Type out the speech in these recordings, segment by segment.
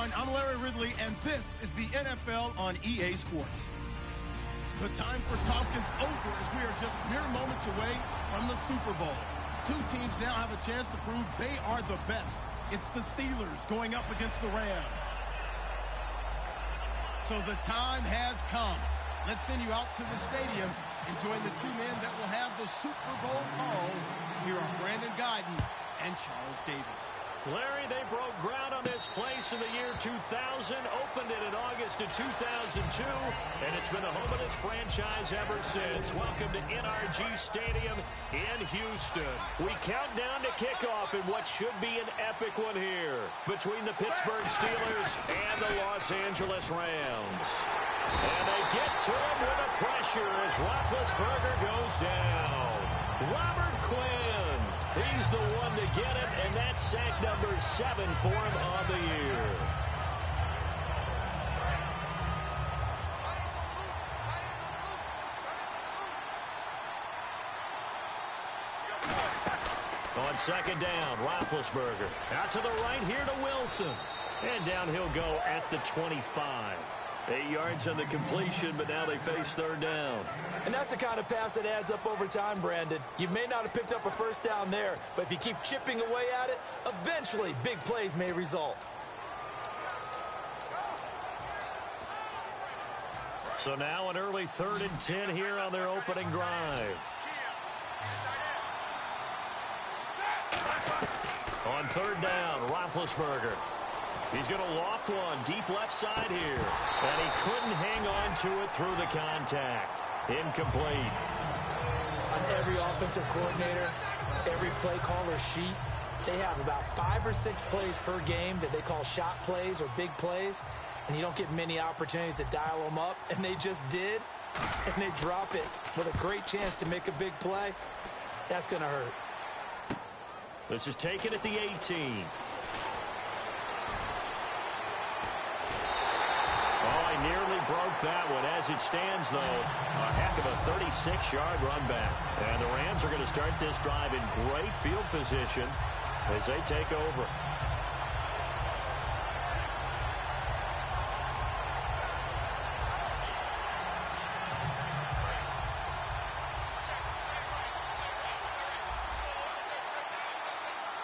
everyone. I'm Larry Ridley, and this is the NFL on EA Sports. The time for talk is over as we are just mere moments away from the Super Bowl. Two teams now have a chance to prove they are the best. It's the Steelers going up against the Rams. So the time has come. Let's send you out to the stadium and join the two men that will have the Super Bowl call. Here are Brandon Gaudin and Charles Davis. Larry, they broke ground on this place in the year 2000, opened it in August of 2002, and it's been the home of this franchise ever since. Welcome to NRG Stadium in Houston. We count down to kickoff in what should be an epic one here between the Pittsburgh Steelers and the Los Angeles Rams. And they get to him with the pressure as Roethlisberger goes down. Robert Quinn, he's the one to get it, and that's sack number 7 for him on the year. On second down, Roethlisberger out to the right here to Wilson. And down he'll go at the 25. 8 yards on the completion, but now they face third down. And that's the kind of pass that adds up over time, Brandon. You may not have picked up a first down there, but if you keep chipping away at it, eventually big plays may result. So now an early 3rd and 10 here on their opening drive. On third down, Roethlisberger. He's going to loft one deep left side here. And he couldn't hang on to it through the contact. Incomplete. On every offensive coordinator, every play caller sheet, they have about 5 or 6 plays per game that they call shot plays or big plays. And you don't get many opportunities to dial them up. And they just did. And they drop it with a great chance to make a big play. That's going to hurt. This is taken at the 18. Nearly broke that one. As it stands, though, a heck of a 36-yard run back. And the Rams are going to start this drive in great field position as they take over.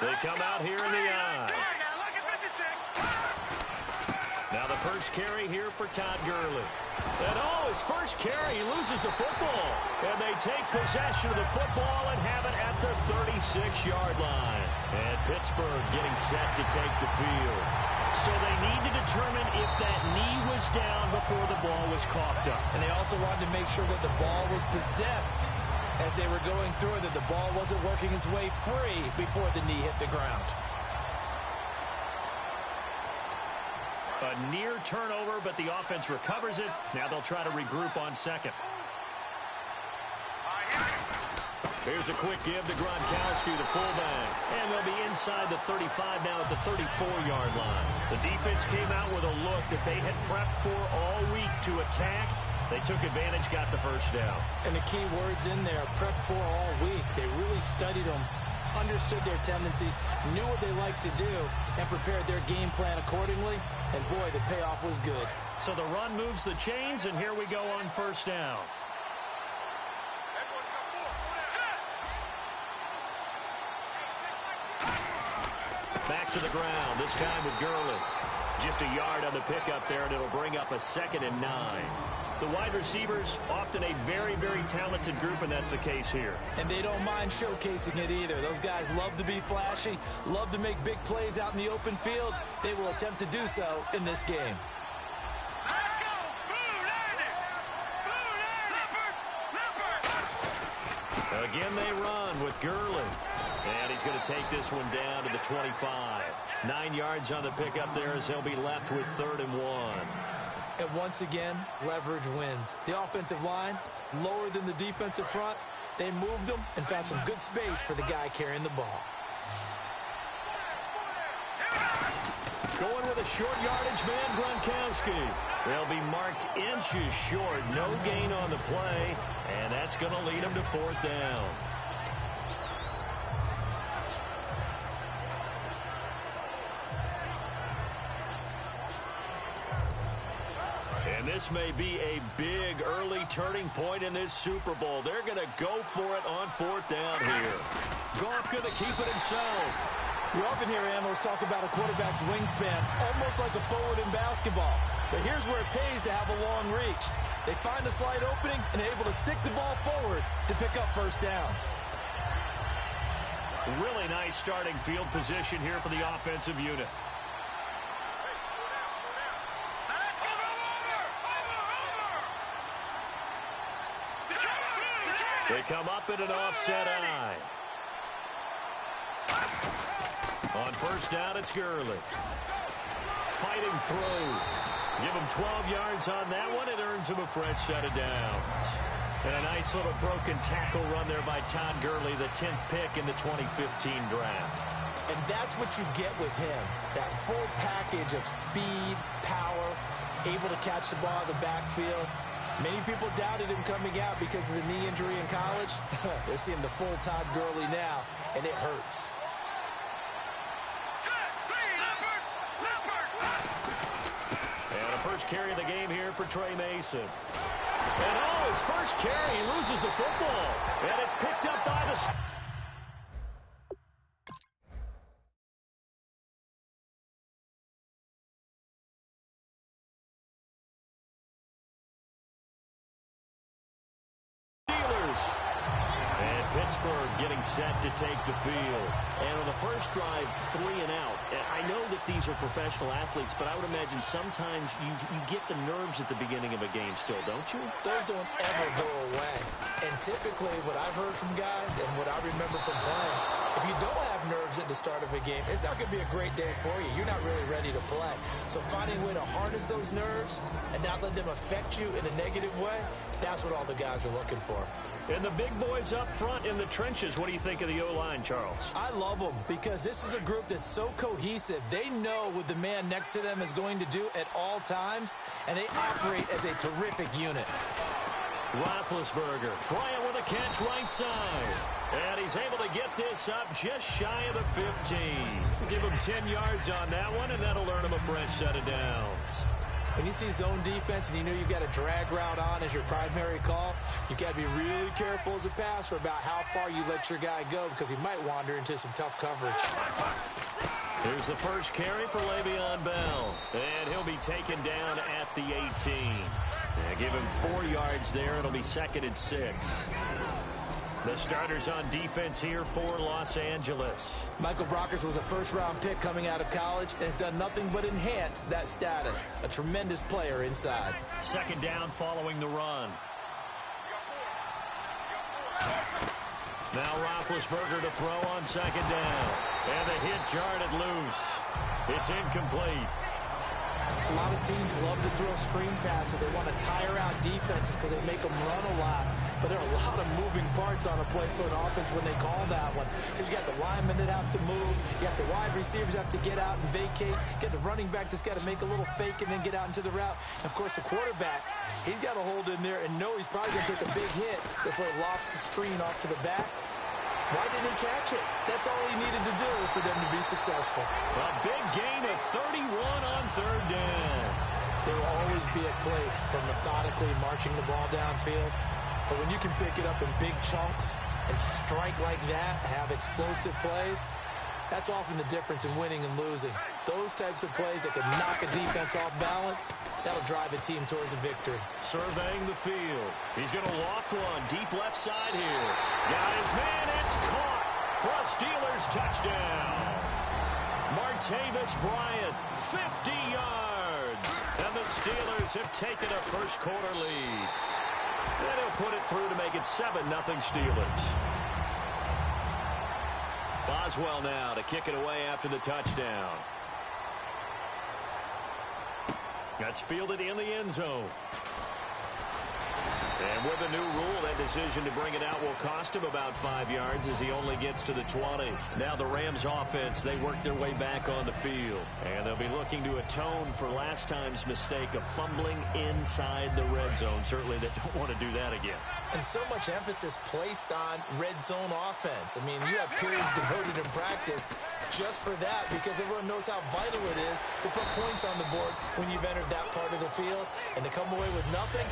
They come out here in the eye. Now the first carry here for Todd Gurley. And his first carry, he loses the football. And they take possession of the football and have it at the 36-yard line. And Pittsburgh getting set to take the field. So they need to determine if that knee was down before the ball was coughed up. And they also wanted to make sure that the ball was possessed as they were going through it, that the ball wasn't working its way free before the knee hit the ground. A near turnover, but the offense recovers it. Now they'll try to regroup on second. Here's a quick give to Gronkowski, the fullback. And they'll be inside the 35 now at the 34-yard line. The defense came out with a look that they had prepped for all week to attack. They took advantage, got the first down. And the key words in there, prepped for all week. They really studied them, understood their tendencies, knew what they liked to do, and prepared their game plan accordingly. And, boy, the payoff was good. So the run moves the chains, and here we go on first down. Back to the ground, this time with Gurley. Just a yard on the pickup there, and it'll bring up a 2nd and 9. The wide receivers, often a very, very talented group, and that's the case here. And they don't mind showcasing it either. Those guys love to be flashy, love to make big plays out in the open field. They will attempt to do so in this game. Let's go! Again, they run with Gurley. And he's going to take this one down to the 25. 9 yards on the pickup there as he'll be left with 3rd and 1. And once again, leverage wins. The offensive line, lower than the defensive front. They moved them and found some good space for the guy carrying the ball. Going with a short yardage man, Gronkowski. They'll be marked inches short. No gain on the play. And that's going to lead them to 4th down. This may be a big early turning point in this Super Bowl. They're going to go for it on 4th down here. Goff going to keep it himself. You often hear analysts talk about a quarterback's wingspan, almost like a forward in basketball. But here's where it pays to have a long reach. They find a slight opening and are able to stick the ball forward to pick up first downs. Really nice starting field position here for the offensive unit. They come up in an offset eye. On 1st down, it's Gurley. Fighting through. Give him 12 yards on that one. It earns him a fresh set of downs. And a nice little broken tackle run there by Todd Gurley, the 10th pick in the 2015 draft. And that's what you get with him. That full package of speed, power, able to catch the ball in the backfield. Many people doubted him coming out because of the knee injury in college. They're seeing the full Todd Gurley now, and it hurts. And a first carry of the game here for Trey Mason. And his first carry, he loses the football. And it's picked up by the Pittsburgh getting set to take the field. And on the first drive, 3 and out. I know that these are professional athletes, but I would imagine sometimes you get the nerves at the beginning of a game still, don't you? Those don't ever go away. And typically what I've heard from guys and what I remember from playing, if you don't have nerves at the start of a game, it's not going to be a great day for you. You're not really ready to play. So finding a way to harness those nerves and not let them affect you in a negative way, that's what all the guys are looking for. And the big boys up front in the trenches, what do you think of the O-line, Charles? I love them because this is a group that's so cohesive. They know what the man next to them is going to do at all times, and they operate as a terrific unit. Roethlisberger, Bryant with a catch right side. And he's able to get this up just shy of the 15. Give him 10 yards on that one, and that'll earn him a fresh set of downs. When you see zone defense and you know you've got a drag route on as your primary call, you've got to be really careful as a passer about how far you let your guy go because he might wander into some tough coverage. Here's the first carry for Le'Veon Bell. And he'll be taken down at the 18. Give him 4 yards there. It'll be 2nd and 6. The starters on defense here for Los Angeles. Michael Brockers was a first-round pick coming out of college and has done nothing but enhance that status. A tremendous player inside. 2nd down following the run. Now Roethlisberger to throw on 2nd down. And the hit jarred it loose. It's incomplete. A lot of teams love to throw screen passes. They want to tire out defenses because they make them run a lot. But there are a lot of moving parts on a play for an offense when they call that one. Because you got the linemen that have to move. You got the wide receivers have to get out and vacate. You got the running back that's got to make a little fake and then get out into the route. And, of course, the quarterback, he's got to hold in there and know he's probably going to take a big hit before he lofts the screen off to the back. Why didn't he catch it? That's all he needed to do for them to be successful. A big gain of 31 on 3rd down. There will always be a place for methodically marching the ball downfield. But when you can pick it up in big chunks and strike like that, have explosive plays, that's often the difference in winning and losing. Those types of plays that can knock a defense off balance, that'll drive a team towards a victory. Surveying the field. He's going to loft one deep left side here. Got his man. It's caught for a Steelers touchdown. Martavis Bryant, 50 yards. And the Steelers have taken a first quarter lead. And he'll put it through to make it 7-0 Steelers. Boswell now to kick it away after the touchdown. That's fielded in the end zone. And with a new rule, that decision to bring it out will cost him about 5 yards as he only gets to the 20. Now the Rams offense, they work their way back on the field. And they'll be looking to atone for last time's mistake of fumbling inside the red zone. Certainly they don't want to do that again. And so much emphasis placed on red zone offense. I mean, you have periods devoted in practice just for that because everyone knows how vital it is to put points on the board when you've entered that part of the field. And to come away with nothing,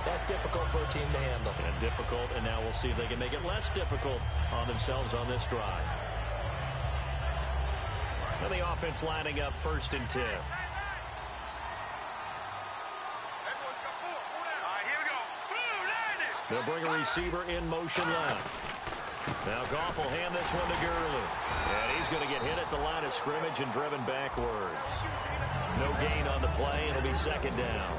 that's difficult for a team to handle. And difficult, and now we'll see if they can make it less difficult on themselves on this drive. And the offense lining up 1st and 10. They'll bring a receiver in motion left. Now Goff will hand this one to Gurley. And he's going to get hit at the line of scrimmage and driven backwards. No gain on the play. It'll be 2nd down.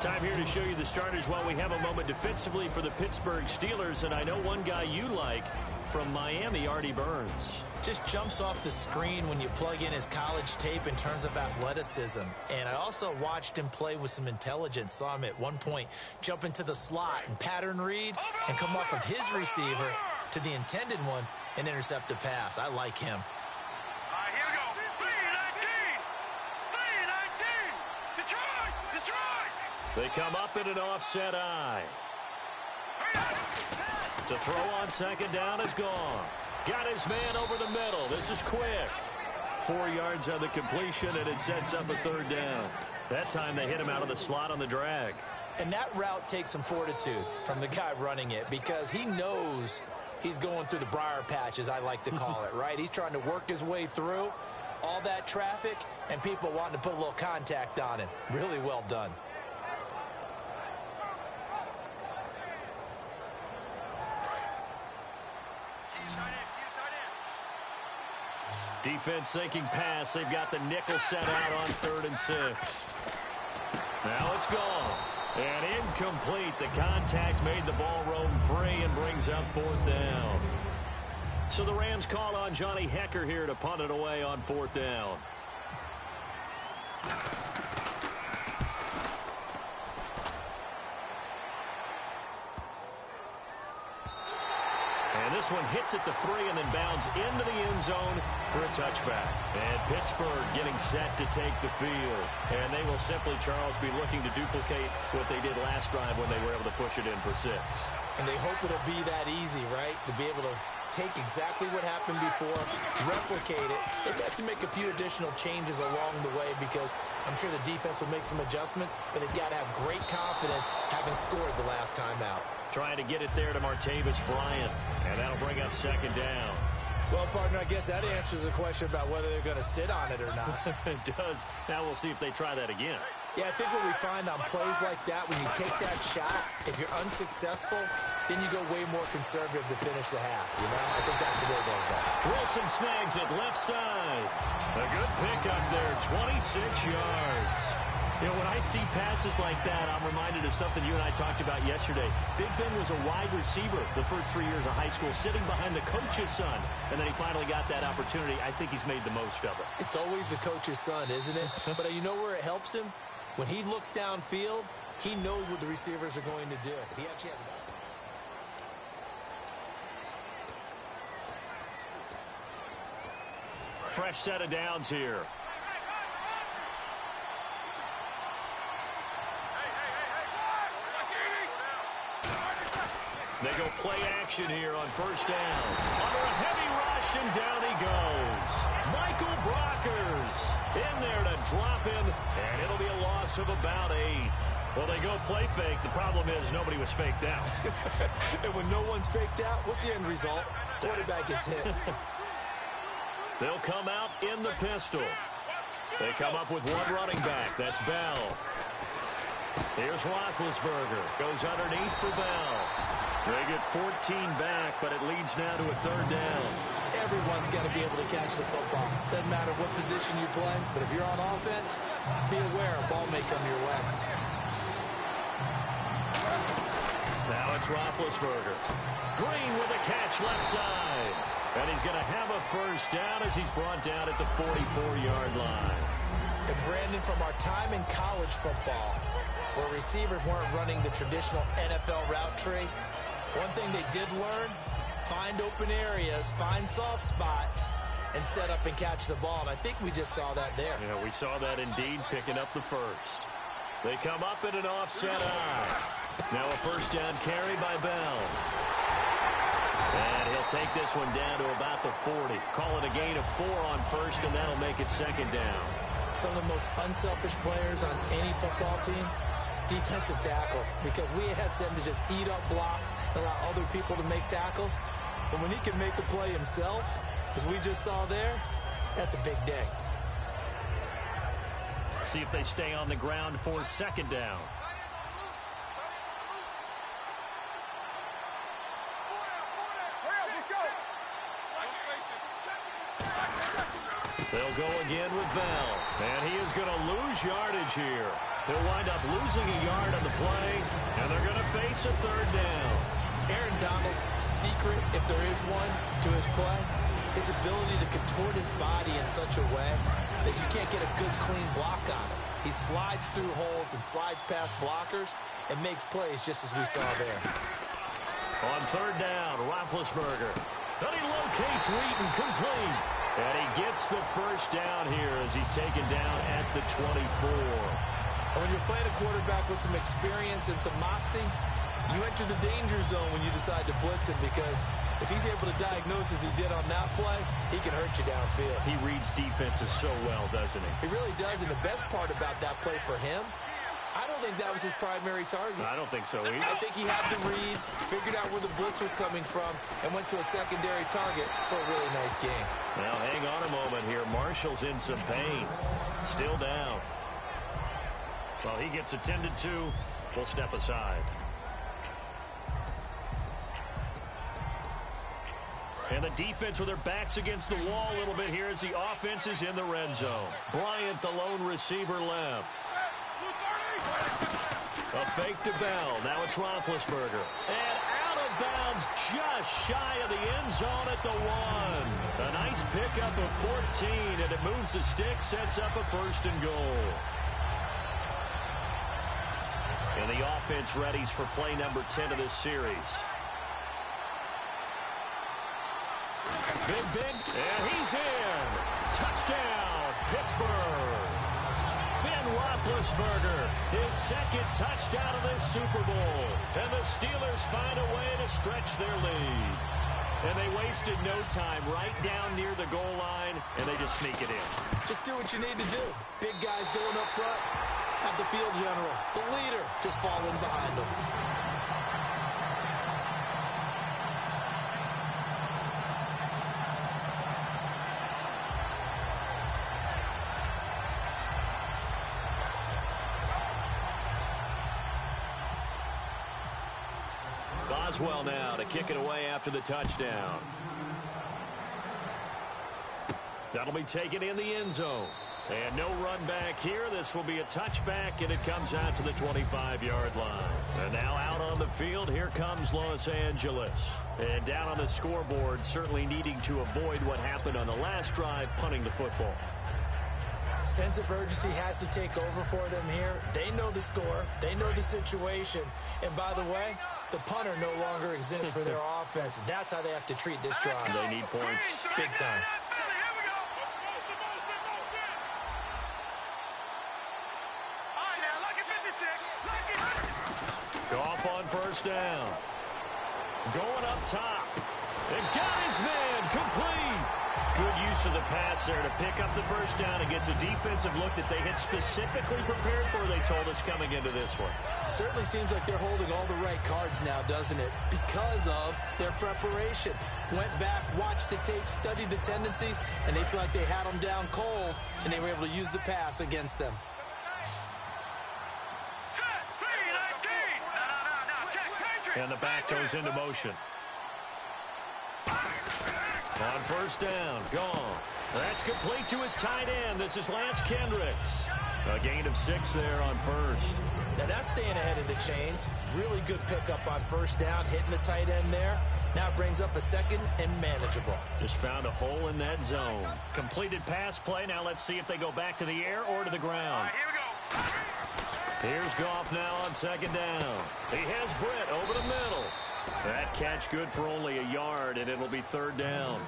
Time here to show you the starters while we have a moment defensively for the Pittsburgh Steelers. And I know one guy you like from Miami, Artie Burns. Just jumps off the screen when you plug in his college tape in terms of athleticism. And I also watched him play with some intelligence. Saw him at one point jump into the slot and pattern read and come off of his receiver to the intended one and intercept a pass. I like him. Here we go. 3-19. Detroit. They come up in an offset eye. To throw on 2nd down is Goff. Got his man over the middle. This is quick. 4 yards on the completion, and it sets up a 3rd down. That time they hit him out of the slot on the drag. And that route takes some fortitude from the guy running it because he knows he's going through the briar patch, as I like to call it, right? He's trying to work his way through all that traffic and people wanting to put a little contact on him. Really well done. Defense thinking pass. They've got the nickel set out on 3rd and 6. Now it's gone. And incomplete. The contact made the ball roam free and brings up 4th down. So the Rams call on Johnny Hekker here to punt it away on 4th down. And this one hits at the 3 and then bounds into the end zone for a touchback. And Pittsburgh getting set to take the field. And they will simply, Charles, be looking to duplicate what they did last drive when they were able to push it in for 6. And they hope it'll be that easy, right? To be able to take exactly what happened before, replicate it. They've got to make a few additional changes along the way because I'm sure the defense will make some adjustments, but they've got to have great confidence having scored the last time out. Trying to get it there to Martavis Bryant, and that'll bring up 2nd down. Well, partner, I guess that answers the question about whether they're going to sit on it or not. It does. Now we'll see if they try that again. Yeah, I think what we find on plays like that, when you take that shot, if you're unsuccessful, then you go way more conservative to finish the half, you know? I think that's the way they'll go. Wilson snags it left side. A good pickup there, 26 yards. You know, when I see passes like that, I'm reminded of something you and I talked about yesterday. Big Ben was a wide receiver the first 3 years of high school, sitting behind the coach's son, and then he finally got that opportunity. I think he's made the most of it. It's always the coach's son, isn't it? But you know where it helps him? When he looks downfield, he knows what the receivers are going to do. He actually has... Fresh set of downs here. They go play action here on 1st down. Under a heavy rush, and down he goes. Michael Brockers in there to drop him, and it'll be a loss of about 8. Well, they go play fake. The problem is nobody was faked out. And when no one's faked out, what's the end result? Quarterback gets hit. They'll come out in the pistol. They come up with one running back. That's Bell. Here's Roethlisberger. Goes underneath for Bell. They get 14 back, but it leads now to a 3rd down. Everyone's got to be able to catch the football. Doesn't matter what position you play, but if you're on offense, be aware a ball may come your way. Now it's Roethlisberger. Green with a catch left side. And he's going to have a 1st down as he's brought down at the 44-yard line. And Brandon, from our time in college football, where receivers weren't running the traditional NFL route tree. One thing they did learn, find open areas, find soft spots, and set up and catch the ball. And I think we just saw that there. Yeah, we saw that indeed, picking up the first. They come up in an offset eye. Now a first down carry by Bell. And he'll take this one down to about the 40. Call it a gain of 4 on first, and that'll make it second down. Some of the most unselfish players on any football team, defensive tackles, because we ask them to just eat up blocks and allow other people to make tackles. But when he can make a play himself, as we just saw there, that's a big day. See if they stay on the ground for second down. They'll go again with Bell. And he is going to lose yardage here. He'll wind up losing a yard on the play, and they're going to face a third down. Aaron Donald's secret, if there is one, to his play, his ability to contort his body in such a way that you can't get a good, clean block on him. He slides through holes and slides past blockers and makes plays just as we saw there. On third down, Roethlisberger. And he locates Wheaton complete. And he gets the first down here as he's taken down at the 24. When you're playing a quarterback with some experience and some moxie, you enter the danger zone when you decide to blitz him, because if he's able to diagnose as he did on that play, he can hurt you downfield. He reads defenses so well, doesn't he? He really does, and the best part about that play for him, I don't think that was his primary target. I don't think so either. I think he had the read, figured out where the blitz was coming from, and went to a secondary target for a really nice game. Now, hang on a moment here. Marshall's in some pain. Still down. Well, he gets attended to. We'll step aside. And the defense with their backs against the wall a little bit here as the offense is in the red zone. Bryant, the lone receiver, left. A fake to Bell. Now it's Roethlisberger. And out of bounds just shy of the end zone at the 1. A nice pickup of 14, and it moves the stick, sets up a first and goal. And the offense readies for play number 10 of this series. Big, and he's in. Touchdown, Pittsburgh. Ben Roethlisberger, his second touchdown of this Super Bowl. And the Steelers find a way to stretch their lead. And they wasted no time right down near the goal line, and they just sneak it in. Just do what you need to do. Big guys going up front, have the field general, the leader, just fall in behind them. Boswell now to kick it away after the touchdown. That'll be taken in the end zone. And no run back here. This will be a touchback, and it comes out to the 25-yard line. And now out on the field, here comes Los Angeles. And down on the scoreboard, certainly needing to avoid what happened on the last drive, punting the football. Sense of urgency has to take over for them here. They know the score. They know the situation. And by the way, the punter no longer exists for their offense. That's how they have to treat this drive. They need points. Big time. Goff on first down. Going up top. And got his man complete. Good use of the pass there to pick up the first down against a defensive look that they had specifically prepared for, they told us, coming into this one. Certainly seems like they're holding all the right cards now, doesn't it? Because of their preparation. Went back, watched the tape, studied the tendencies, and they feel like they had them down cold, and they were able to use the pass against them. And the back goes into motion. On first down, gone. That's complete to his tight end. This is Lance Kendricks. A gain of 6 there on first. Now that's staying ahead of the chains. Really good pickup on first down, hitting the tight end there. Now it brings up a second and manageable. Just found a hole in that zone. Completed pass play. Now let's see if they go back to the air or to the ground. Here we go. Here's Goff now on second down. He has Britt over the middle. That catch good for only a yard, and it'll be third down.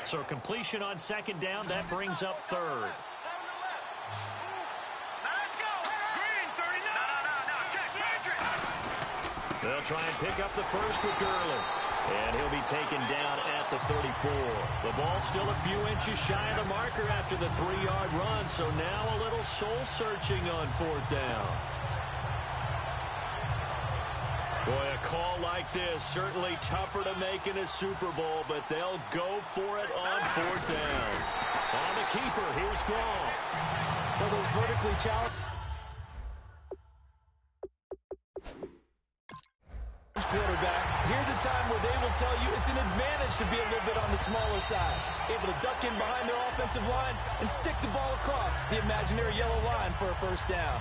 So completion on second down, that brings up third. Let's go. Green, 39. No. Check. Patrick. They'll try and pick up the first with Gurley. And he'll be taken down at the 34. The ball still a few inches shy of the marker after the 3-yard run. So now a little soul-searching on fourth down. Boy, a call like this, certainly tougher to make in a Super Bowl, but they'll go for it on fourth down. On the keeper, here's Goff. For those vertically challenged quarterbacks, here's a time where they will tell you it's an advantage to be a little bit on the smaller side. Able to duck in behind their offensive line and stick the ball across the imaginary yellow line for a first down.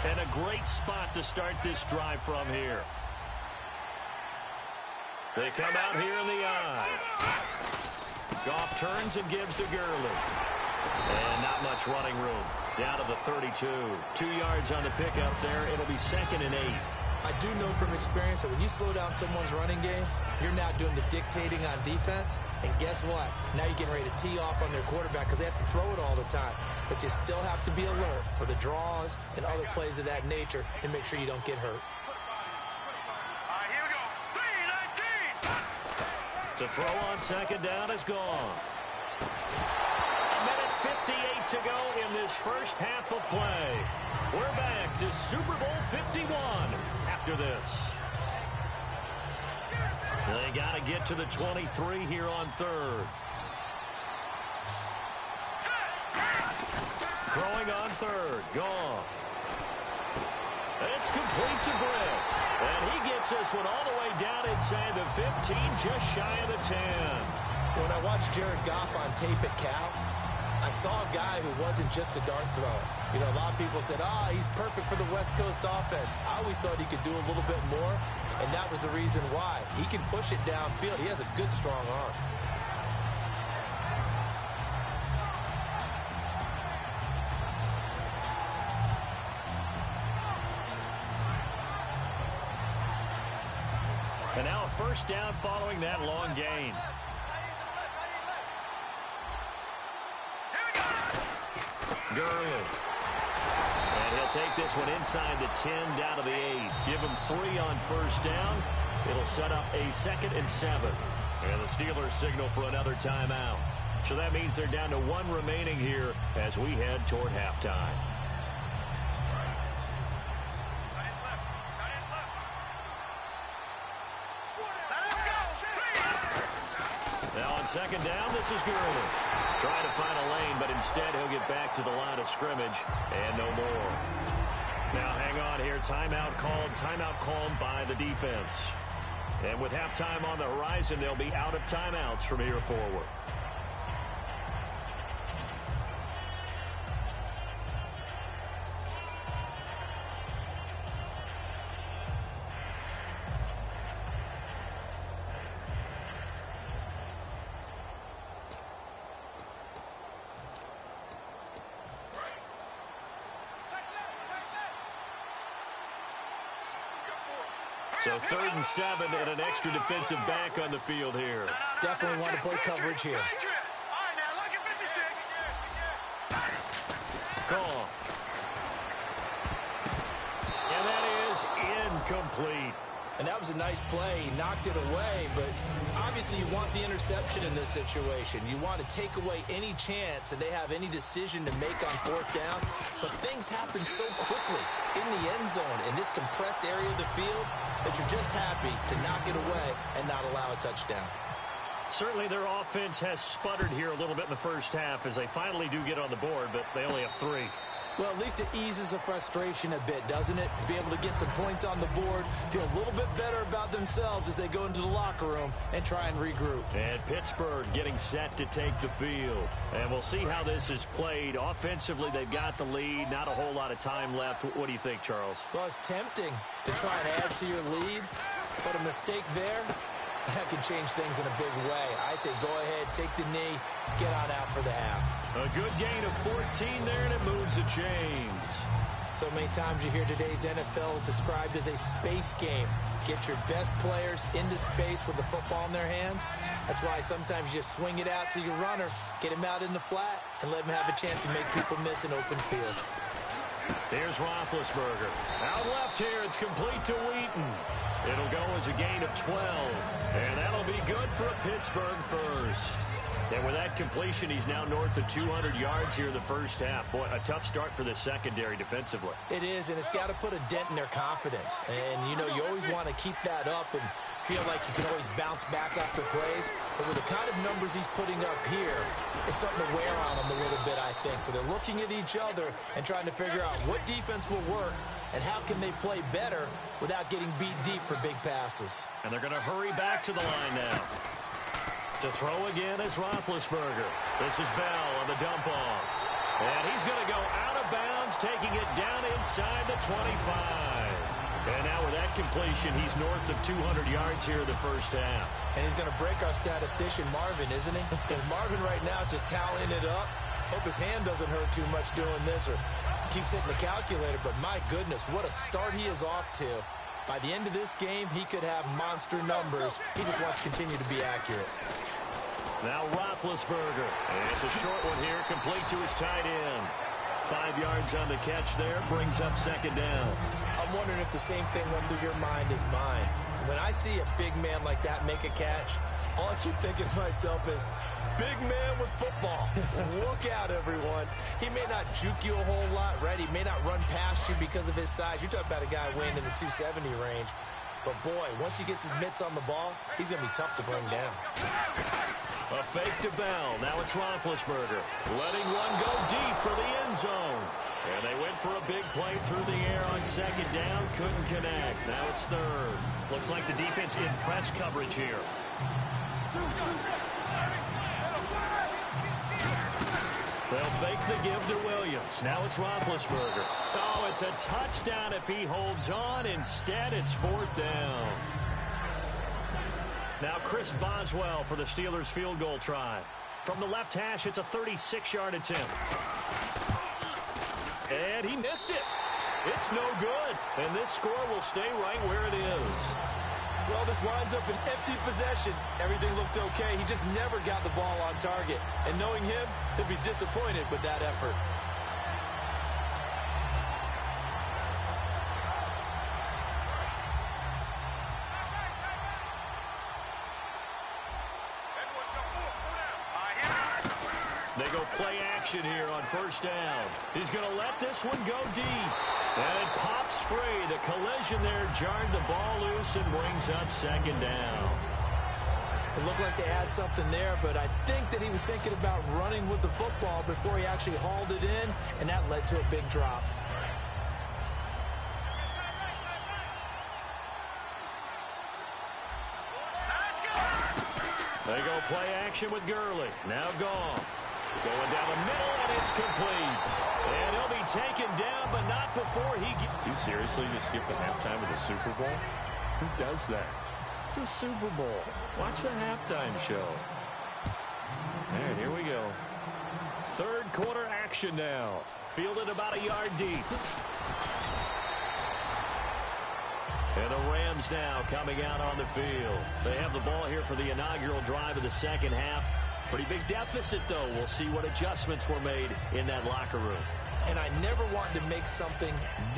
And a great spot to start this drive from here. They come out here in the eye. Goff turns and gives to Gurley. And not much running room. Down to the 32. 2 yards on the pickup there. It'll be 2nd and 8. I do know from experience that when you slow down someone's running game, you're now doing the dictating on defense. And guess what? Now you're getting ready to tee off on their quarterback because they have to throw it all the time. But you still have to be alert for the draws and other plays of that nature and make sure you don't get hurt. Here we go. 3-19. To throw on second down is gone. A minute 58 to go in this first half of play. We're back to Super Bowl 51 after this. They got to get to the 23 here on third. Throwing on third. Goff. It's complete to Britt. And he gets this one all the way down inside the 15, just shy of the 10. When I watched Jared Goff on tape at Cal, I saw a guy who wasn't just a dart thrower. You know, a lot of people said, he's perfect for the West Coast offense. I always thought he could do a little bit more, and that was the reason why. He can push it downfield. He has a good, strong arm. And now a first down following that long gain. Gurley. And he'll take this one inside the 10, down to the 8. Give him 3 on first down. It'll set up a 2nd and 7. And the Steelers signal for another timeout. So that means they're down to 1 remaining here as we head toward halftime. Now on second down, this is Gurley. Trying to find a lane, but instead he'll get back to the line of scrimmage and no more. Now hang on here. Timeout called by the defense. And with halftime on the horizon, they'll be out of timeouts from here forward. So 3rd and 7 and an extra defensive back on the field here. Definitely want to play coverage here. All right, now look at 56. Call. And that is incomplete. And that was a nice play. He knocked it away, but obviously you want the interception in this situation. You want to take away any chance that they have any decision to make on fourth down. But things happen so quickly in the end zone in this compressed area of the field that you're just happy to knock it away and not allow a touchdown. Certainly their offense has sputtered here a little bit in the first half as they finally do get on the board, but they only have 3. Well, at least it eases the frustration a bit, doesn't it? To be able to get some points on the board, feel a little bit better about themselves as they go into the locker room and try and regroup. And Pittsburgh getting set to take the field. And we'll see how this is played. Offensively, they've got the lead. Not a whole lot of time left. What do you think, Charles? Well, it's tempting to try and add to your lead, but a mistake there, that could change things in a big way. I say go ahead, take the knee, get on out for the half. A good gain of 14 there, and it moves the chains. So many times you hear today's NFL described as a space game. Get your best players into space with the football in their hands. That's why sometimes you swing it out to your runner, get him out in the flat, and let him have a chance to make people miss an open field. Here's Roethlisberger. Out left here, it's complete to Wheaton. It'll go as a gain of 12, and that'll be good for a Pittsburgh first. And with that completion, he's now north of 200 yards here in the first half. Boy, a tough start for the secondary defensively. It is, and it's got to put a dent in their confidence. And, you know, you always want to keep that up and feel like you can always bounce back after plays. But with the kind of numbers he's putting up here, it's starting to wear on them a little bit, I think. So they're looking at each other and trying to figure out what defense will work and how can they play better without getting beat deep for big passes. And they're going to hurry back to the line now. To throw again is Roethlisberger. This is Bell on the dump off. And he's going to go out of bounds, taking it down inside the 25. And now with that completion, he's north of 200 yards here in the first half. And he's going to break our statistician, Marvin, isn't he? And Marvin right now is just tallying it up. Hope his hand doesn't hurt too much doing this or keeps hitting the calculator. But my goodness, what a start he is off to. By the end of this game, he could have monster numbers. He just wants to continue to be accurate. Now Roethlisberger. And it's a short one here, complete to his tight end. 5 yards on the catch there, brings up second down. I'm wondering if the same thing went through your mind as mine. When I see a big man like that make a catch, all I keep thinking to myself is, big man with football. Look out, everyone. He may not juke you a whole lot, right? He may not run past you because of his size. You're talking about a guy weighing in the 270 range. But, boy, once he gets his mitts on the ball, he's going to be tough to bring down. A fake to Bell. Now it's Roethlisberger. Letting one go deep for the end zone. And they went for a big play through the air on second down. Couldn't connect. Now it's third. Looks like the defense in press coverage here. They'll fake the give to Williams. Now it's Roethlisberger. Oh, it's a touchdown if he holds on. Instead, it's fourth down. Now Chris Boswell for the Steelers field goal try. From the left hash, it's a 36-yard attempt. And he missed it. It's no good. And this score will stay right where it is. Well, this winds up an empty possession. Everything looked okay. He just never got the ball on target. And knowing him, he'll be disappointed with that effort. They go play action here on first down. He's going to let this one go deep. And it pops free. The collision there jarred the ball loose and brings up second down. It looked like they had something there, but I think that he was thinking about running with the football before he actually hauled it in, and that led to a big drop. They go play action with Gurley. Now Goff. Going down the middle, and it's complete. And he'll be taken down, but not before he gets... You seriously just skip the halftime of the Super Bowl? Who does that? It's a Super Bowl. Watch the halftime show. All right, here we go. Third quarter action now. Fielded about a yard deep. And the Rams now coming out on the field. They have the ball here for the inaugural drive of the second half. Pretty big deficit, though. We'll see what adjustments were made in that locker room. And I never want to make something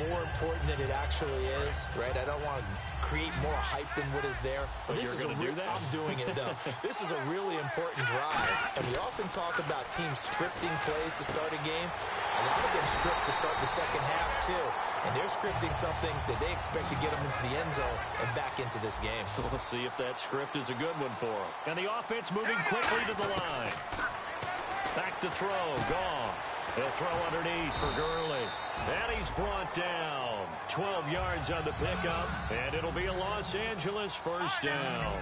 more important than it actually is, right? I don't want to create more hype than what is there. But this is going to do that? I'm doing it, though. This is a really important drive. And we often talk about teams scripting plays to start a game. A lot of them script to start the second half, too. And they're scripting something that they expect to get them into the end zone and back into this game. We'll see if that script is a good one for them. And the offense moving quickly to the line. Back to throw. Goff. He'll throw underneath for Gurley. And he's brought down. 12 yards on the pickup, and it'll be a Los Angeles first down.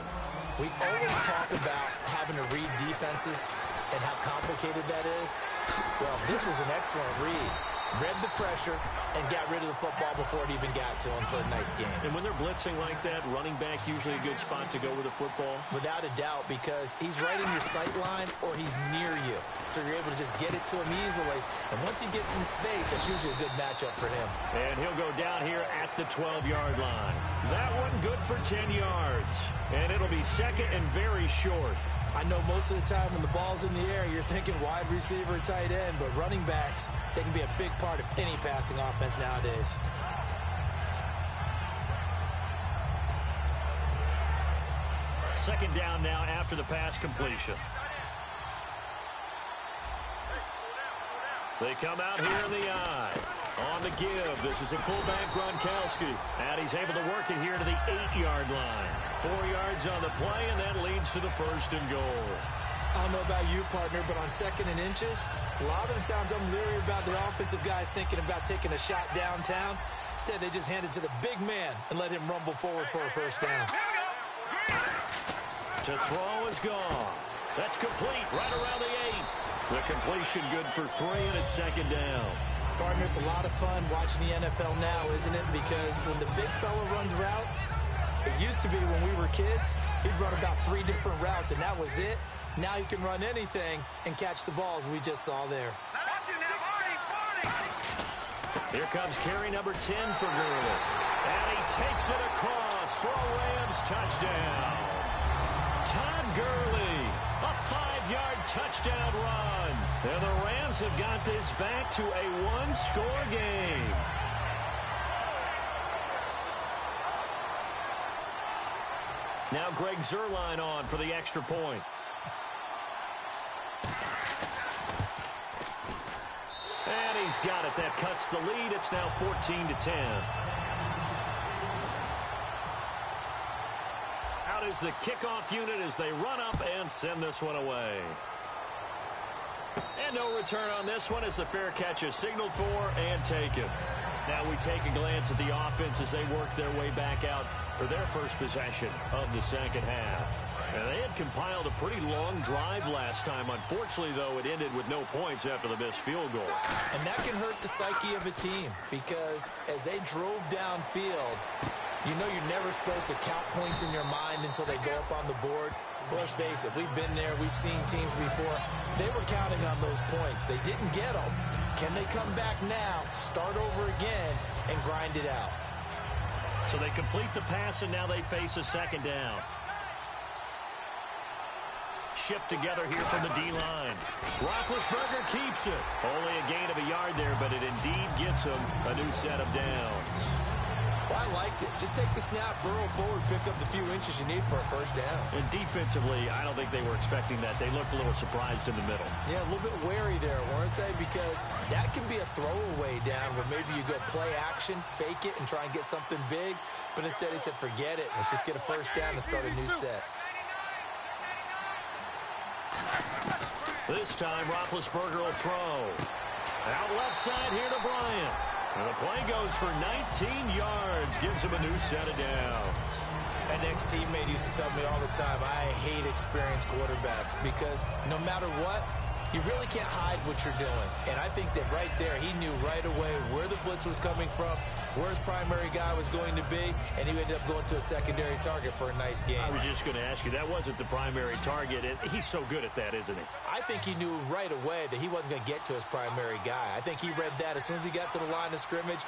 We always talk about having to read defenses and how complicated that is. Well, this was an excellent read. Read the pressure and got rid of the football before it even got to him for a nice game. And when they're blitzing like that, running back usually a good spot to go with the football? Without a doubt, because he's right in your sight line or he's near you. So you're able to just get it to him easily. And once he gets in space, that's usually a good matchup for him. And he'll go down here at the 12-yard line. That one good for 10 yards. And it'll be second and very short. I know most of the time when the ball's in the air, you're thinking wide receiver, tight end, but running backs, they can be a big part of any passing offense nowadays. Second down now after the pass completion. They come out here in the eye. On the give, this is a fullback Gronkowski. And he's able to work it here to the 8-yard line. 4 yards on the play, and that leads to the first and goal. I don't know about you, partner, but on second and inches, a lot of the times I'm leery about the offensive guys thinking about taking a shot downtown. Instead, they just hand it to the big man and let him rumble forward for a first down. To throw is gone. That's complete right around the 8. The completion good for 3, and it's second down. Partner, it's a lot of fun watching the NFL now, isn't it? Because when the big fella runs routes, it used to be when we were kids, he'd run about 3 different routes, and that was it. Now he can run anything and catch the balls we just saw there. Here comes carry number 10 for Gurley. And he takes it across for a Rams touchdown. Todd Gurley, a 5-yard touchdown run. And the Rams have got this back to a 1-score game. Now Greg Zuerlein on for the extra point. And he's got it. That cuts the lead. It's now 14-10. Out is the kickoff unit as they run up and send this one away. And no return on this one as the fair catch is signaled for and taken. Now we take a glance at the offense as they work their way back out for their first possession of the second half. And they had compiled a pretty long drive last time. Unfortunately, though, it ended with no points after the missed field goal. And that can hurt the psyche of a team because as they drove downfield, you know you're never supposed to count points in your mind until they go up on the board. Well, let's face it, we've been there. We've seen teams before. They were counting on those points. They didn't get them. Can they come back now, start over again, and grind it out? So they complete the pass, and now they face a second down. Shift together here from the D-line. Roethlisberger keeps it. Only a gain of a yard there, but it indeed gets him a new set of downs. Well, I liked it. Just take the snap, burrow forward, pick up the few inches you need for a first down. And defensively, I don't think they were expecting that. They looked a little surprised in the middle. Yeah, a little bit wary there, weren't they? Because that can be a throwaway down where maybe you go play action, fake it, and try and get something big. But instead, he said, forget it. Let's just get a first down and start a new set. This time, Roethlisberger will throw. Out left side here to Bryant. And the play goes for 19 yards. Gives him a new set of downs. An ex-teammate used to tell me all the time, I hate experienced quarterbacks because no matter what, you really can't hide what you're doing. And I think that right there, he knew right away where the blitz was coming from, where his primary guy was going to be, and he ended up going to a secondary target for a nice game. I was just going to ask you, that wasn't the primary target. He's so good at that, isn't he? I think he knew right away that he wasn't going to get to his primary guy. I think he read that as soon as he got to the line of scrimmage,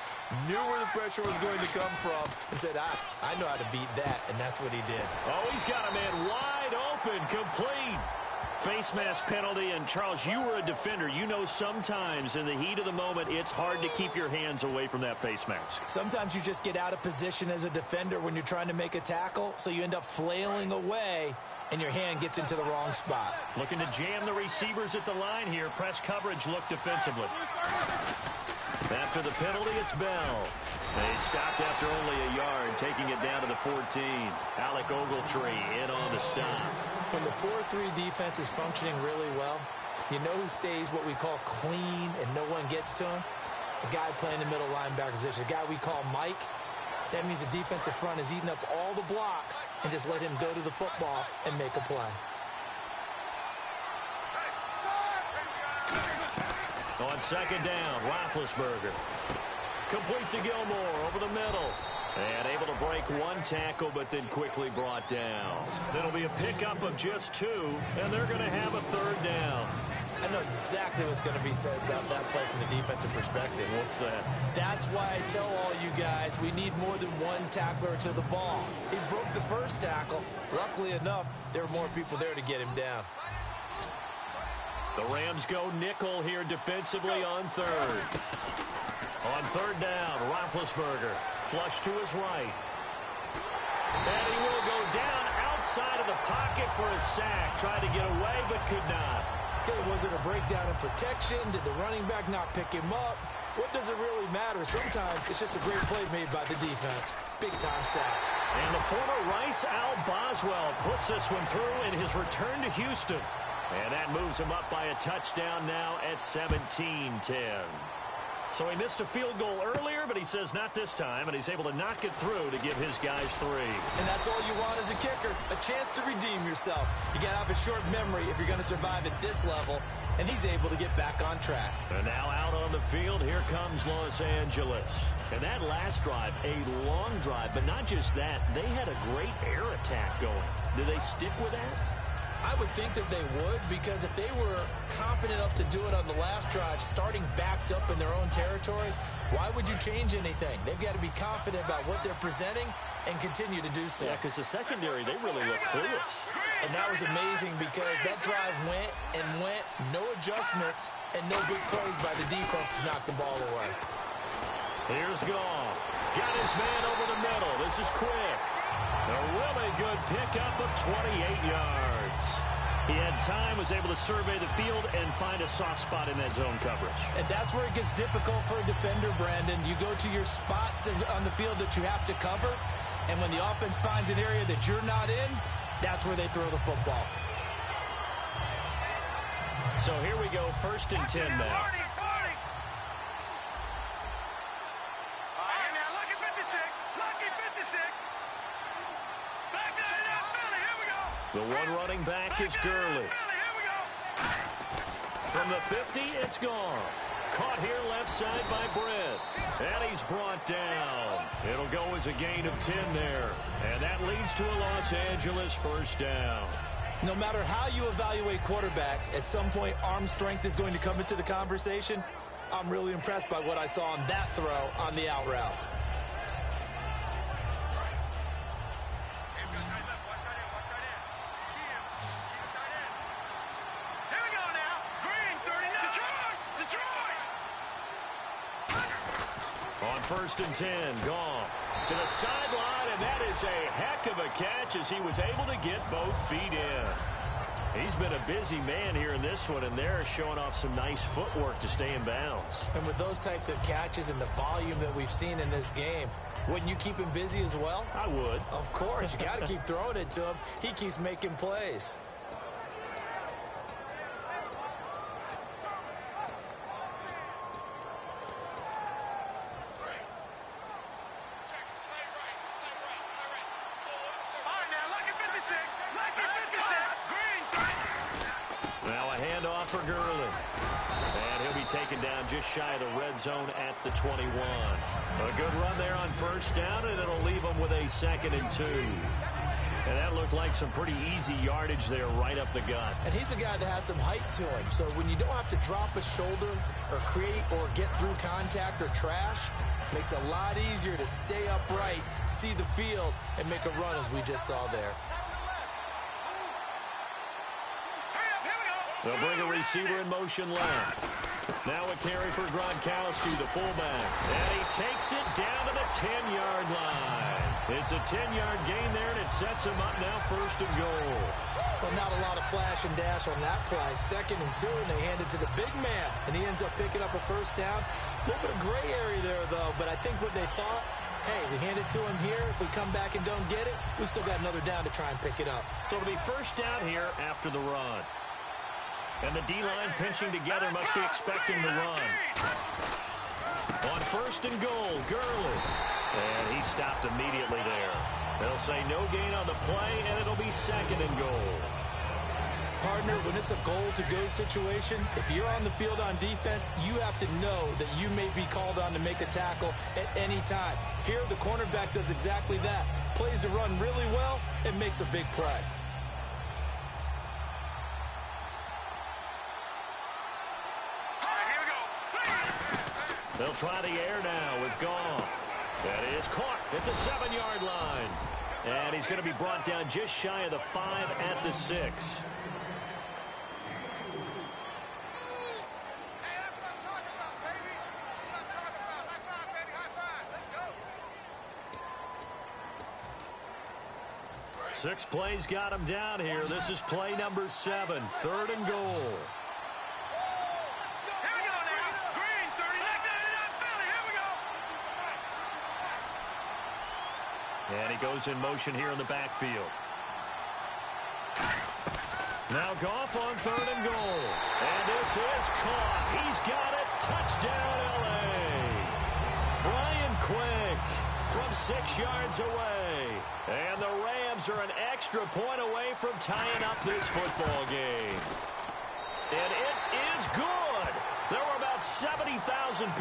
knew where the pressure was going to come from, and said, I know how to beat that, and that's what he did. Oh, he's got a man wide open, complete. Face mask penalty, and Charles, you were a defender. You know sometimes in the heat of the moment, it's hard to keep your hands away from that face mask. Sometimes you just get out of position as a defender when you're trying to make a tackle, so you end up flailing away, and your hand gets into the wrong spot. Looking to jam the receivers at the line here. Press coverage look defensively. After the penalty, it's Bell. They stopped after only a yard, taking it down to the 14. Alec Ogletree in on the stop. When the 4-3 defense is functioning really well, You know who stays what we call clean and no one gets to him? The guy playing the middle linebacker position, the guy we call Mike. That means the defensive front is eating up all the blocks and just let him go to the football and make a play. On second down, Roethlisberger. Complete to Gilmore over the middle. And able to break one tackle, but then quickly brought down. It'll be a pickup of just 2, and they're going to have a third down. I know exactly what's going to be said about that play from the defensive perspective. What's that? That's why I tell all you guys we need more than one tackler to the ball. He broke the first tackle. Luckily enough, there were more people there to get him down. The Rams go nickel here defensively on third. On third down, Roethlisberger. Flush to his right. And he will go down outside of the pocket for a sack. Tried to get away, but could not. Okay, was it a breakdown in protection? Did the running back not pick him up? What does it really matter? Sometimes it's just a great play made by the defense. Big-time sack. And the former Rice Al Boswell puts this one through in his return to Houston. And that moves him up by a touchdown now at 17-10. So he missed a field goal earlier, but he says not this time, and he's able to knock it through to give his guys 3. And that's all you want as a kicker, a chance to redeem yourself. You got to have a short memory if you're going to survive at this level, and he's able to get back on track. And now out on the field, here comes Los Angeles. And that last drive, a long drive, but not just that, they had a great air attack going. Do they stick with that? I would think that they would, because if they were confident enough to do it on the last drive, starting backed up in their own territory, why would you change anything? They've got to be confident about what they're presenting and continue to do so. Yeah, because the secondary, they really look clueless. And that was amazing because that drive went and went, no adjustments, and no big plays by the defense to knock the ball away. Here's Goff. Got his man over the middle. This is quick. A really good pickup of 28 yards. He had time, was able to survey the field and find a soft spot in that zone coverage. And that's where it gets difficult for a defender, Brandon. You go to your spots on the field that you have to cover, and when the offense finds an area that you're not in, that's where they throw the football. So here we go, 1st and 10 now. The one running back is Gurley. From the 50, it's gone. Caught here left side by Brett. And he's brought down. It'll go as a gain of 10 there. And that leads to a Los Angeles first down. No matter how you evaluate quarterbacks, at some point arm strength is going to come into the conversation. I'm really impressed by what I saw on that throw on the out route. On 1st and 10, Goff to the sideline, and that is a heck of a catch as he was able to get both feet in. He's been a busy man here in this one, and they're showing off some nice footwork to stay in bounds. And with those types of catches and the volume that we've seen in this game, wouldn't you keep him busy as well? I would. Of course. You got to keep throwing it to him. He keeps making plays. For Gurley. And he'll be taken down just shy of the red zone at the 21. A good run there on 1st down, and it'll leave him with a 2nd and 2. And that looked like some pretty easy yardage there right up the gut. And he's a guy that has some height to him. So when you don't have to drop a shoulder or create or get through contact or trash, makes it a lot easier to stay upright, see the field, and make a run as we just saw there. They'll bring a receiver in motion left. Now a carry for Gronkowski, the fullback. And he takes it down to the 10-yard line. It's a 10-yard gain there, and it sets him up now 1st and goal. Well, not a lot of flash and dash on that play. 2nd and 2, and they hand it to the big man. And he ends up picking up a 1st down. A little bit of gray area there, though. But I think what they thought, hey, we hand it to him here. If we come back and don't get it, we still got another down to try and pick it up. So it'll be 1st down here after the run. And the D-line pinching together must be expecting the run. On first and goal, Gurley. And he stopped immediately there. They'll say no gain on the play, and it'll be second and goal. Partner, when it's a goal-to-go situation, if you're on the field on defense, you have to know that you may be called on to make a tackle at any time. Here, the cornerback does exactly that. Plays the run really well and makes a big play. They'll try the air now with Goff. That is caught at the 7-yard line. And he's going to be brought down just shy of the 5 at the 6. Six plays got him down here. This is play number 7, third and goal. And he goes in motion here in the backfield. Now Goff on third and goal. And this is caught. He's got it. Touchdown, L.A. Brian Quick from 6 yards away. And the Rams are an extra point away from tying up this football game. And it is good. There were about 70,000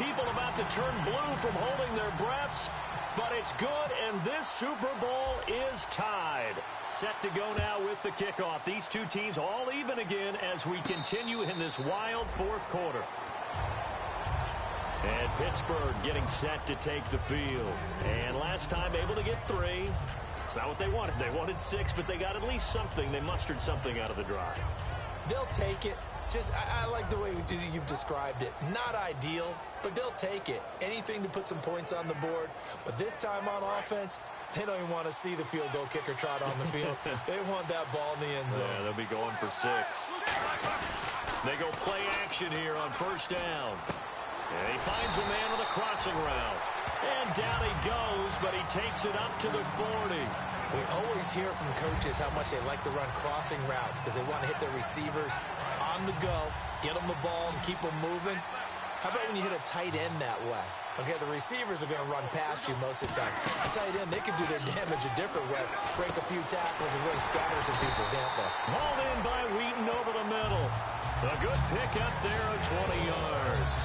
people about to turn blue from holding their breaths. But it's good, and this Super Bowl is tied. Set to go now with the kickoff. These two teams all even again as we continue in this wild fourth quarter. And Pittsburgh getting set to take the field. And last time able to get 3. It's not what they wanted. They wanted 6, but they got at least something. They mustered something out of the drive. They'll take it. I like the way you've described it. Not ideal, but they'll take it. Anything to put some points on the board. But this time on offense, they don't even want to see the field goal kicker trot on the field. They want that ball in the end zone. Yeah, they'll be going for 6. They go play action here on first down. And he finds a man with a crossing route. And down he goes, but he takes it up to the 40. We always hear from coaches how much they like to run crossing routes because they want to hit their receivers on the go, get them the ball, and keep them moving. How about when you hit a tight end that way? Okay, the receivers are going to run past you most of the time. A tight end, they can do their damage a different way, break a few tackles and really scatter some people, can't they? Hauled in by Wheaton over the middle. A good pick up there of 20 yards.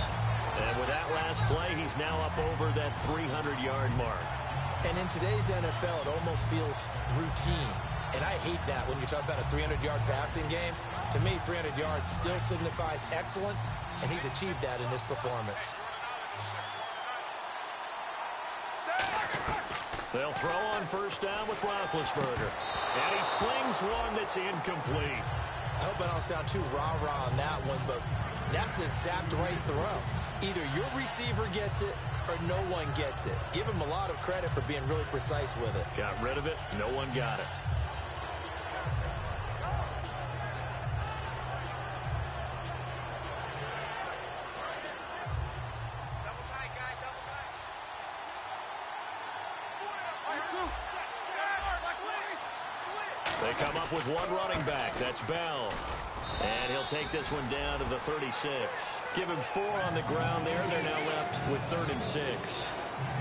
And with that last play, he's now up over that 300-yard mark. And in today's NFL, it almost feels routine. And I hate that when you talk about a 300-yard passing game. To me, 300 yards still signifies excellence, and he's achieved that in this performance. They'll throw on first down with Roethlisberger. And he slings one that's incomplete. I hope I don't sound too rah-rah on that one, but that's the exact right throw. Either your receiver gets it or no one gets it. Give him a lot of credit for being really precise with it. Got rid of it. No one got it. They come up with one running back. That's Bell. And he'll take this one down to the 36. Give him 4 on the ground there. They're now left with 3rd and 6.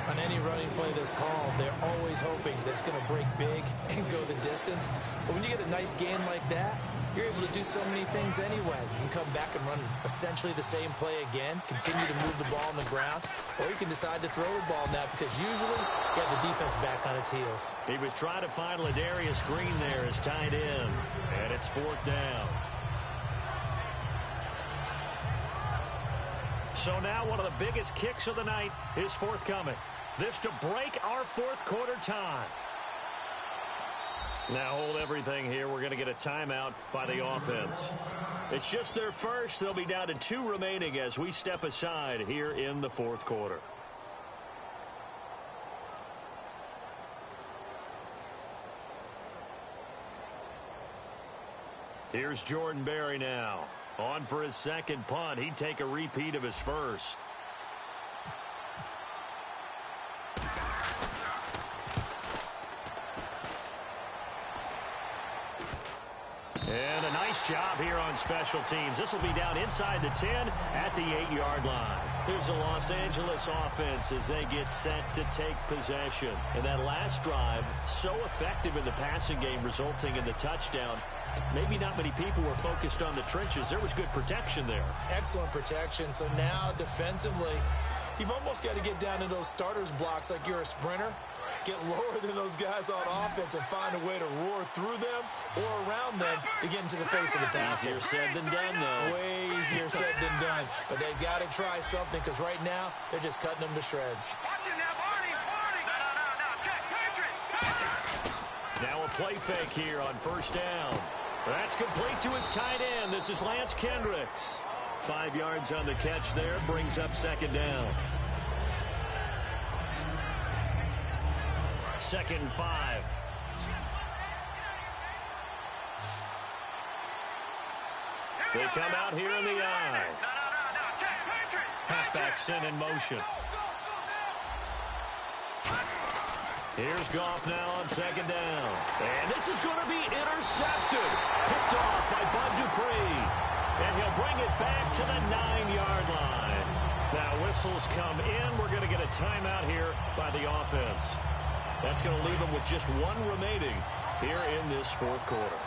On any running play that's called, they're always hoping that it's going to break big and go the distance. But when you get a nice gain like that, you're able to do so many things anyway. You can come back and run essentially the same play again, continue to move the ball on the ground, or you can decide to throw the ball now because usually you have the defense back on its heels. He was trying to find Ladarius Green there as tight end, and it's 4th down. So now one of the biggest kicks of the night is forthcoming. This to break our fourth quarter tie. Now hold everything here. We're going to get a timeout by the offense. It's just their first. They'll be down to 2 remaining as we step aside here in the fourth quarter. Here's Jordan Berry now. On for his second punt. He'd take a repeat of his first. And a nice job here on special teams. This will be down inside the 10 at the 8-yard line. Here's the Los Angeles offense as they get set to take possession. And that last drive, so effective in the passing game, resulting in the touchdown. Maybe not many people were focused on the trenches. There was good protection there. Excellent protection. So now defensively, you've almost got to get down to those starters blocks like you're a sprinter. Get lower than those guys on offense and find a way to roar through them or around them to get into the face of the passer. Easier said than done, though. Way easier said than done. But they've got to try something because right now they're just cutting them to shreds. Watch it now, Barney. No, check. Patriot. Now a play fake here on first down. That's complete to his tight end. This is Lance Kendricks. 5 yards on the catch there. Brings up second down. 2nd and 5. They come out here in the eye. No, check. Patriot. Halfback sent in motion. Here's Goff now on second down. And this is going to be intercepted. Picked off by Bud Dupree. And he'll bring it back to the 9-yard line. Now whistles come in. We're going to get a timeout here by the offense. That's going to leave them with just one remaining here in this fourth quarter.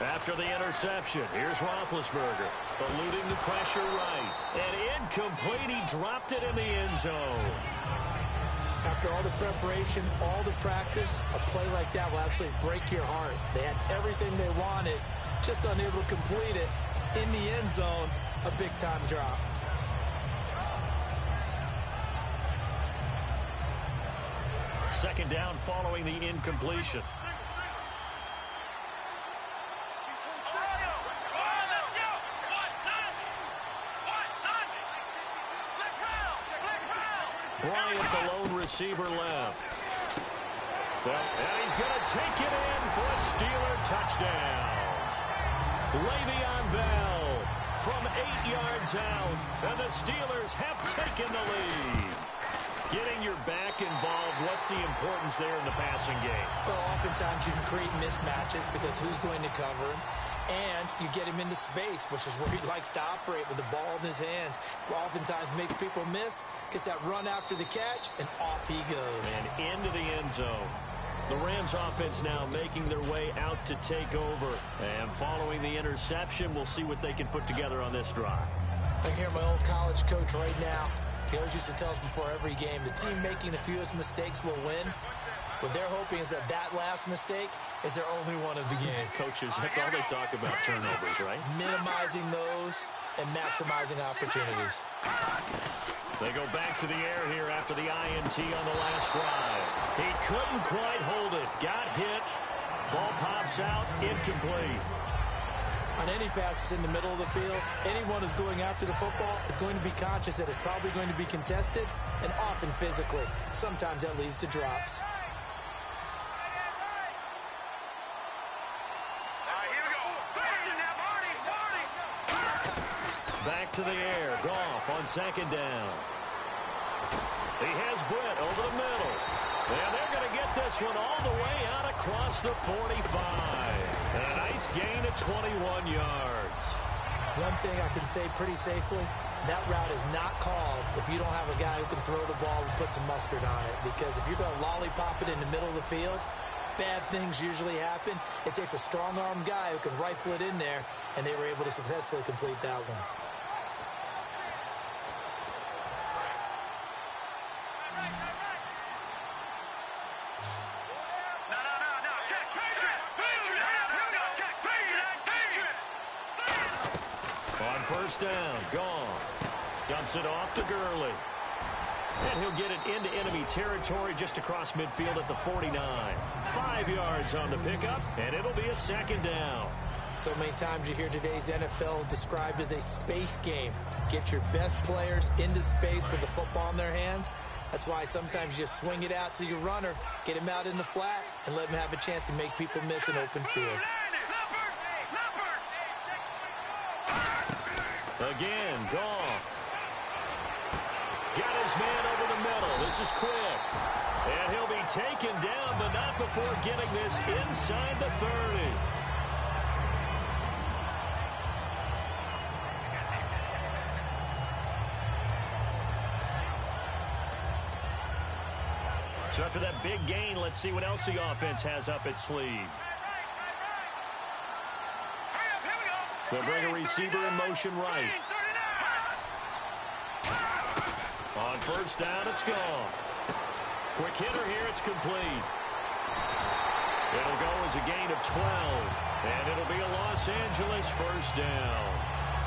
After the interception, here's Roethlisberger, eluding the pressure right. And incomplete, he dropped it in the end zone. After all the preparation, all the practice, a play like that will absolutely break your heart. They had everything they wanted, just unable to complete it. In the end zone, a big-time drop. Second down following the incompletion. Bryant, the lone receiver, left. Well, and he's going to take it in for a Steeler touchdown. Le'Veon Bell from 8 yards out, and the Steelers have taken the lead. Getting your back involved, what's the importance there in the passing game? Well, oftentimes you can create mismatches because who's going to cover him? And you get him into space, which is where he likes to operate with the ball in his hands. Oftentimes makes people miss, gets that run after the catch, and off he goes. And into the end zone. The Rams offense now making their way out to take over. And following the interception, we'll see what they can put together on this drive. I can hear my old college coach right now. He always used to tell us before every game, the team making the fewest mistakes will win. What they're hoping is that last mistake is their only one of the game. Coaches, that's all they talk about, turnovers, right? Minimizing those and maximizing opportunities. They go back to the air here after the INT on the last drive. He couldn't quite hold it. Got hit. Ball pops out. Incomplete. On any passes in the middle of the field, anyone who's going after the football is going to be conscious that it's probably going to be contested, and often physically. Sometimes that leads to drops. Back to the air. Goff on second down. He has Britt over the middle. And they're going to get this one all the way out across the 45. And a nice gain of 21 yards. One thing I can say pretty safely, that route is not called if you don't have a guy who can throw the ball and put some mustard on it. Because if you're going to lollipop it in the middle of the field, bad things usually happen. It takes a strong-armed guy who can rifle it in there, and they were able to successfully complete that one. On first down, Goff dumps it off to Gurley. And he'll get it into enemy territory just across midfield at the 49. 5 yards on the pickup, and it'll be a second down. So many times you hear today's NFL described as a space game. Get your best players into space with the football in their hands. That's why sometimes you swing it out to your runner, get him out in the flat, and let him have a chance to make people miss an open field. Again, Goff. Got his man over This is quick. And he'll be taken down, but not before getting this inside the 30. So after that big gain, let's see what else the offense has up its sleeve. They'll bring a receiver in motion right. On first down, it's gone. Quick hitter here, it's complete. It'll go as a gain of 12, and it'll be a Los Angeles first down.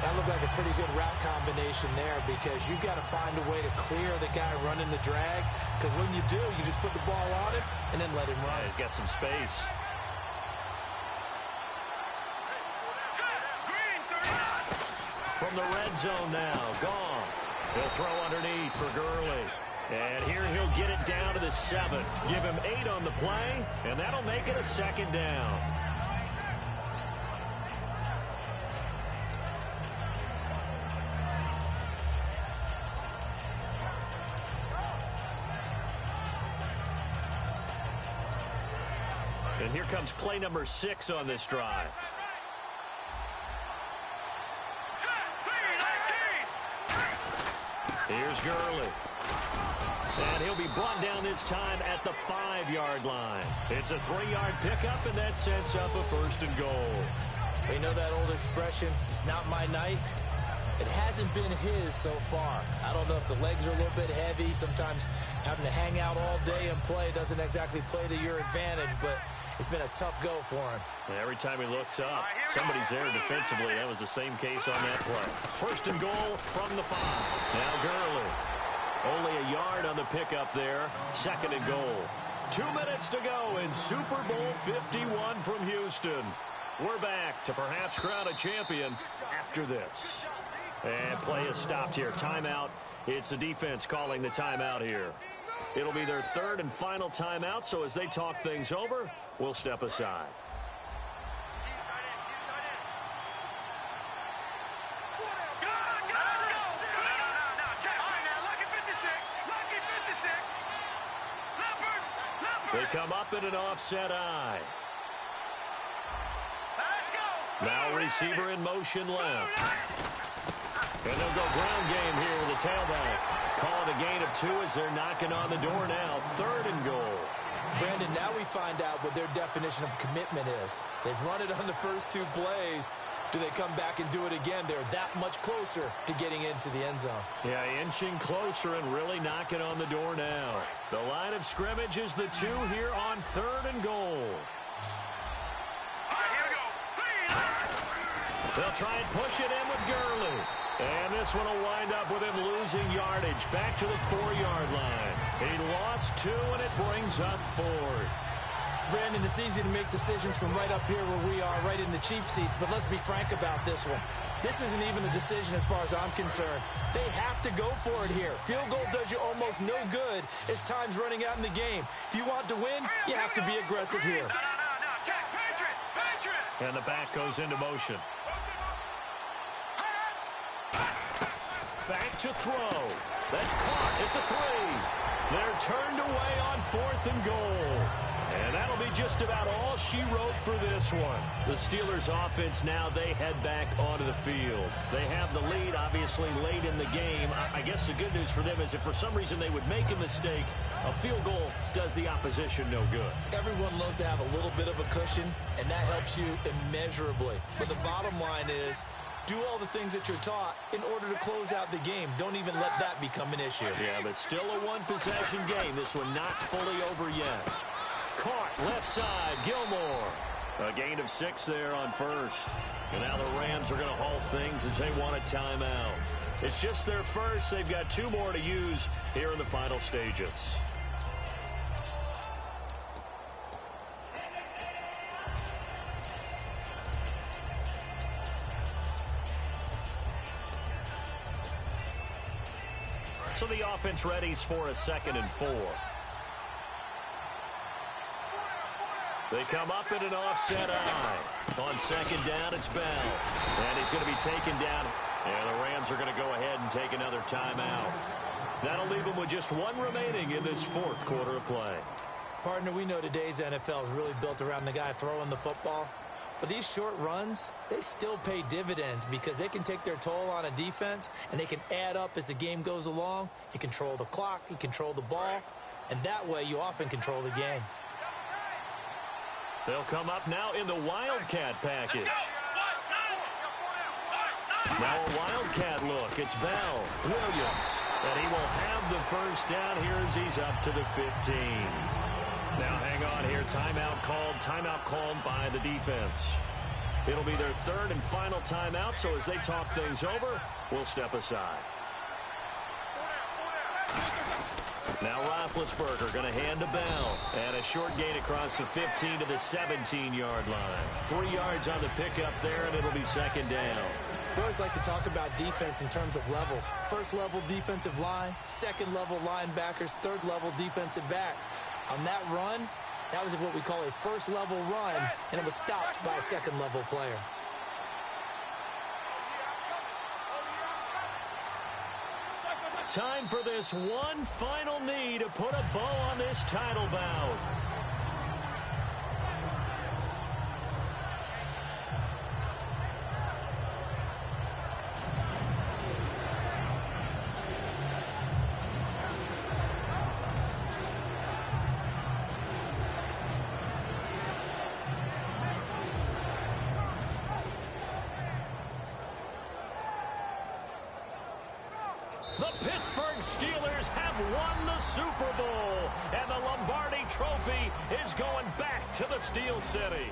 That looked like a pretty good route combination there because you've got to find a way to clear the guy running the drag, because when you do, you just put the ball on him and then let him run. Yeah, he's got some space. From the red zone now, Goff. He'll throw underneath for Gurley. And here he'll get it down to the 7. Give him 8 on the play, and that'll make it a second down. And here comes play number 6 on this drive. Here's Gurley. And he'll be brought down this time at the 5-yard line. It's a 3-yard pickup, and that sets up a first and goal. You know that old expression, it's not my night? It hasn't been his so far. I don't know if the legs are a little bit heavy. Sometimes having to hang out all day and play doesn't exactly play to your advantage, but it's been a tough go for him. Every time he looks up, somebody's there defensively. That was the same case on that play. First and goal from the 5. Now Gurley. Only a yard on the pickup there. Second and goal. 2 minutes to go in Super Bowl 51 from Houston. We're back to perhaps crown a champion after this. And play is stopped here. Timeout. It's the defense calling the timeout here. It'll be their third and final timeout, so as they talk things over, we'll step aside. They come up in an offset eye. Now receiver in motion left. And they'll go ground game here with the tailback. Calling a gain of 2 as they're knocking on the door now. Third and goal. Brandon, now we find out what their definition of commitment is. They've run it on the first 2 plays. Do they come back and do it again? They're that much closer to getting into the end zone. Yeah, inching closer and really knocking on the door now. The line of scrimmage is the 2 here on third and goal. They'll try and push it in with Gurley. And this one will wind up with him losing yardage back to the 4-yard line. He lost 2, and it brings up 4th. Brandon, it's easy to make decisions from right up here where we are, right in the cheap seats, but let's be frank about this one. This isn't even a decision as far as I'm concerned. They have to go for it here. Field goal does you almost no good as time's running out in the game. If you want to win, you have to be aggressive here. And the back goes into motion. Back to throw. That's caught at the 3. They're turned away on 4th and goal. And that'll be just about all she wrote for this one. The Steelers offense now, they head back onto the field. They have the lead, obviously, late in the game. I guess the good news for them is if for some reason they would make a mistake, a field goal does the opposition no good. Everyone loves to have a little bit of a cushion, and that helps you immeasurably. But the bottom line is, do all the things that you're taught in order to close out the game. Don't even let that become an issue. Yeah, but still a one-possession game. This one not fully over yet. Caught left side, Gilmore. A gain of 6 there on first. And now the Rams are going to halt things as they want a timeout. It's just their first. They've got 2 more to use here in the final stages. So the offense readies for a 2nd and 4. They come up in an offset eye. On 2nd down, it's Bell. And he's going to be taken down. And the Rams are going to go ahead and take another timeout. That'll leave them with just one remaining in this fourth quarter of play. Partner, we know today's NFL is really built around the guy throwing the football. But these short runs, they still pay dividends because they can take their toll on a defense, and they can add up as the game goes along. You control the clock, you control the ball, and that way you often control the game. They'll come up now in the Wildcat package. Now a Wildcat look. It's Bell. Williams. And he will have the first down here as he's up to the 15. Now hang on here. Timeout called by the defense. It'll be their third and final timeout, so as they talk things over, we'll step aside. Now Roethlisberger going to hand to Bell. And a short gain across the 15 to the 17-yard line. 3 yards on the pickup there, and it'll be second down. We always like to talk about defense in terms of levels. First-level defensive line, second-level linebackers, third-level defensive backs. On that run, that was what we call a first-level run, and it was stopped by a second-level player. Time for this one final knee to put a bow on this title bout. The Pittsburgh Steelers have won the Super Bowl, and the Lombardi Trophy is going back to the Steel City.